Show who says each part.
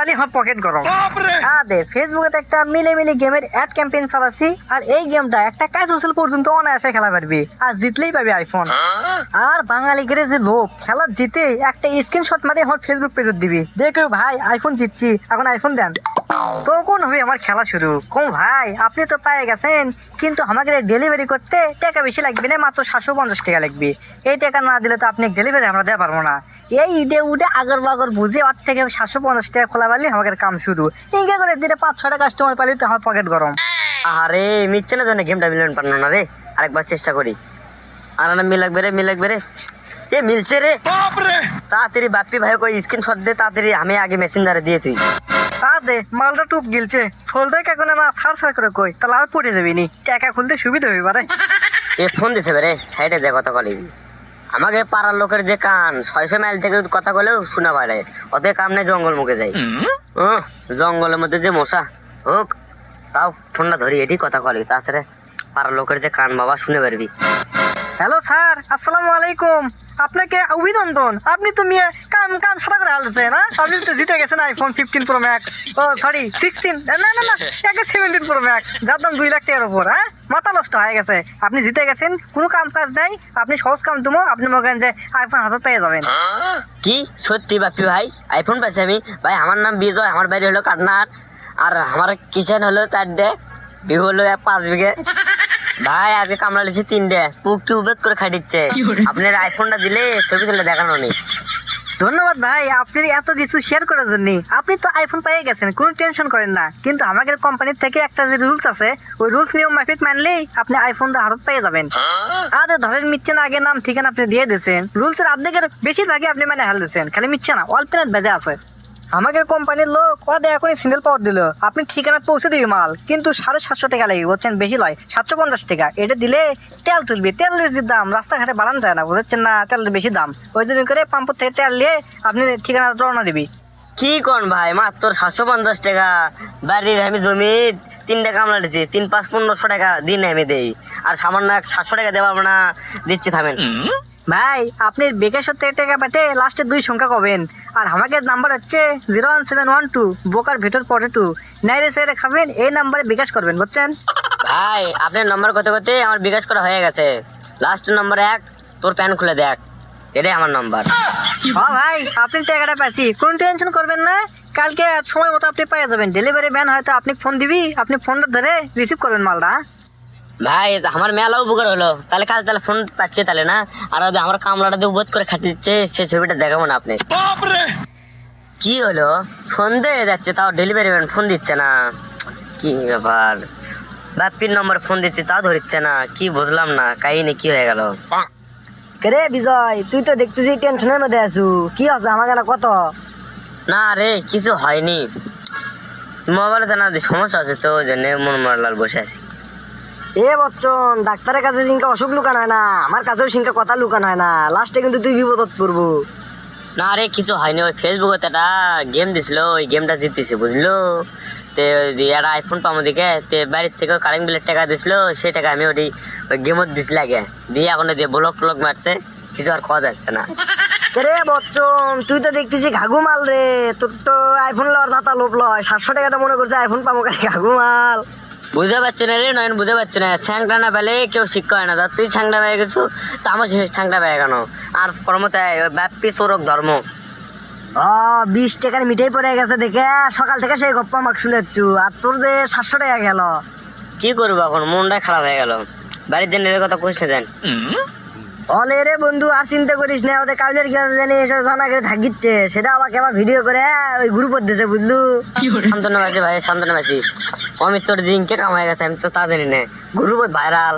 Speaker 1: পালি আমার পকেট গরম। আদে ফেসবুকে একটা মিলে গেমের অ্যাড ক্যাম্পেইন চালাচ্ছি, আর এই গেমটা একটা কাজ হোসেল পর্যন্ত অনায়াসে খেলা পারবি, আর জিতলেই পাবি আইফোন। আর বাঙালিদের যে লোক খেলা জিতে একটা স্ক্রিনশট মারে আমার ফেসবুক পেজে দিবি, দেখো ভাই আইফোন জিতছি, এখন আইফোন দেন। তখন হবে আমার খেলা শুরু। কম ভাই আপনি তো পেয়ে গেছেন, কিন্তু আমাকে ডেলিভারি করতে টাকা বেশি লাগবে না, মাত্র 750 টাকা লাগবে। এই টাকা না দিলে তো আপনি ডেলিভারি আমরা দিতে পারবো না। এই ঈদে উঠে আগর বাগর বুঝে ওর থেকে 750 টাকা খোলা পারলে আমাকে কাম শুরু। এই করে দিনে 5-6টা কাস্টমার পালি তো আমার পকেট গরম।
Speaker 2: আরে মিলছে না জন্য গেমটা মিলন পারলো না রে, আরেকবার চেষ্টা করি। আর না মিলাকবে রে এ মিলছে রে। তাড়াতাড়ি বাপ্পি ভাই কই স্ক্রিনশট দে তাড়াতাড়ি, আমি আগে মেসেঞ্জারে দিয়ে তুই।
Speaker 1: দে মালটা টুপ গিলছে, সোলটা কেন না সার করে কই, তাহলে আর পড়ে যাবি নি, টাকা খুলতে সুবিধা হইবে পারে।
Speaker 2: এ ফোন দিছে রে, সাইডে দে কথা কলি। আমাকে পাড়ার লোকের যে কান 600 মাইল থেকে কথা বলেও শোনা পারে, ওদের কাম নেই জঙ্গল মুখে যাই। জঙ্গলের মধ্যে যে মশা হোক, তাও ফোনটা ধরি এটি কথা কলি, তাছাড়া পাড়ার লোকের যে কান বাবা শুনে পারবি।
Speaker 1: হ্যালো স্যার, আসসালামু আলাইকুম। আপনাকে অভিনন্দন, আপনি তো মেয়ে কাম সারা করে হালছেন। না আপনি তো জিতে গেছেন আইফোন 15 প্রো ম্যাক্স, ও সরি 16, না 17 প্রো ম্যাক্স, যার দাম 2 লাখ টাকার উপর। হ্যাঁ, মাথা নষ্ট হয়ে গেছে, আপনি জিতে গেছেন, কোনো কাম কাজ নাই, আপনি সহজ কাম দেবো, আপনি মনে করেন যে আইফোন হাতে পেয়ে যাবেন।
Speaker 2: কি সত্যি বাপ্পি ভাই আইফোন পাইছি আমি? ভাই আমার নাম বিজয়, আমার বাড়ি হলো কাটনার, আর আমার কিচেন হলো 4টে, বিহু হলো 5 বিঘে। ভাই আজকে কামড়া লিছি 3টে, মুখটি উবেদ করে খাই দিচ্ছে। আপনার আইফোনটা দিলে ছবি তুলে দেখানো নেই।
Speaker 1: ধন্যবাদ ভাই আপনার এত কিছু শেয়ার করার জন্য। আপনি তো আইফোন পেয়ে গেছেন, কোনো টেনশন করেন না, কিন্তু আমাদের কোম্পানির থেকে একটা যে রুলস আছে, ওই রুলস নিয়ম মাফিক মানলেই আপনি আইফোনটা হারত পেয়ে যাবেন। আরে ধরেন মিথ্যে না, আগে নাম ঠিকানা আপনি দিয়ে দিয়েছেন, রুলসের অর্ধেকের বেশিরভাগই আপনি মানে হাল দিয়েছেন, খালি মিথ্যে না অল্পেনাথ বেজে আছে। আমাদের কোম্পানির লোক ওদের এখনই সিঙ্গেল পাওয়ার দিল, আপনি ঠিকানা পৌঁছে দিবি মাল, কিন্তু 750 টাকা লাগবে, বলছেন বেশি লয়, 750 টাকা। এটা দিলে তেল তুলবি, তেল যে দাম রাস্তাঘাটে বাড়ানো যায় না, বুঝছেন না, তেলের বেশি দাম, ওই জন্য করে পাম্পের থেকে তেল নিয়ে আপনি ঠিকানা রওনা দিবি।
Speaker 2: কি কোন ভাই, মাত্র 750 টাকা? বাড়ির আমি জমি 3টে কামলা দিচ্ছি, 3-5-1500 টাকা দিন আমি দেই, আর সামান্য 700 টাকা দেওয়া না, দিচ্ছি থামেন।
Speaker 1: ভাই আপনি বিকাশ টাকা পাঠে লাস্টে 2 সংখ্যা কবেন, আর আমাকে নাম্বার হচ্ছে 01712 বোকার ভিতর 42, নাইরে সেরে খাবেন, এই নাম্বারে বিকাশ করবেন, বুঝছেন?
Speaker 2: ভাই আপনার নম্বর করতে আমার বিকাশ করা হয়ে গেছে, লাস্ট নম্বর 1, তোর প্যান খুলে দেখ, এটাই আমার নাম্বার।
Speaker 1: হ্যাঁ ভাই আপনি টাকাটা পাইছি, কোনো টেনশন করবেন না, কালকে সময় মতো আপনি পেয়ে যাবেন। ডেলিভারি ম্যান হয়তো আপনি ফোন দিবি, আপনি ফোনটা ধরে রিসিভ করবেন মালটা।
Speaker 2: ভাই আমার মেলা উপকার হলো, তাহলে ফোন পাচ্ছে তাহলে না, আর আমার কামলাটা দিয়ে উবোধ করে খাটি দিচ্ছে, সে ছবিটা দেখাবো না আপনি। কি হলো, ফোন দিয়ে যাচ্ছে, তাও ডেলিভারি ম্যান ফোন দিচ্ছে না, কি ব্যাপার? বাপ্পির নম্বর ফোন দিচ্ছে তাও ধরছে না, কি বুঝলাম না, কাহিনী কি হয়ে গেল?
Speaker 1: রে বিজয়, তুই তো দেখতেছি টেনশনের মধ্যে আছু, কি আছে আমাকে না কত?
Speaker 2: না রে কিছু হয়নি, মোবাইলে তো না সমস্যা আছে, তো ওই জন্য মন মারলাল বসে আছি।
Speaker 1: এ বচ্চন, ডাক্তারের কাছে সিংকা অসুখ লুকানো হয় না, আমার কাছেও সিংকা কথা লুকানো হয় না, লাস্টে কিন্তু তুই বিপদত পড়বো।
Speaker 2: না রে কিছু হয়নি, ওই ফেসবুকে একটা গেম দিছিল, ওই গেমটা জিতেছি বুঝলো, তে একটা আইফোন পাবো দিকে, তে বাড়ির থেকে কারেন্ট বিলের টাকা দিছিল, সেই টাকা আমি ওই গেমত দিছিল আগে, দিয়ে এখন দিয়ে ব্লক মারছে, কিছু আর খাওয়া যাচ্ছে না।
Speaker 1: রে বচ্চন, তুই তো দেখতেছি ঘাঘু মাল রে, তোর তো আইফোন লওয়ার দাতা লোভ লয়, 700 টাকা তো মনে করছে আইফোন পাবো, ঘাঘু মাল।
Speaker 2: বুঝতে পারছো না রে নয়ন, বুঝতে পারছো না, স্যাংটা না পেলে কেউ শিক্ষা হয় না, তুই স্যাংটা পেয়ে গেছো, তা আমার স্যাংটা পেয়ে কেন? আর কর্মতায় ব্যাপী চোরক ধর্ম।
Speaker 1: 20 টাকার মিঠাই পড়ে গেছে দেখে সকাল থেকে সেই গপ্পা মাক শুনেছু, আর তোর যে 700 টাকা গেল।
Speaker 2: কি করবো এখন, মনটাই খারাপ হয়ে গেল, বাড়ির জন্য কথা কোশ না দেন।
Speaker 1: অলে রে বন্ধু, আর চিন্তা করিস না, ওদের কাজের কি আছে জানি, এসব জানা করে থাকিচ্ছে, সেটা আমাকে আবার ভিডিও করে ওই গ্রুপে দিয়েছে, বুঝলু?
Speaker 2: সান্ত্বনা পাচ্ছি ভাই, সান্ত্বনা পাচ্ছি, অমিত তোর জিনকে কামাই গেছে, আমি তো তা জানি না, গ্রুপত ভাইরাল।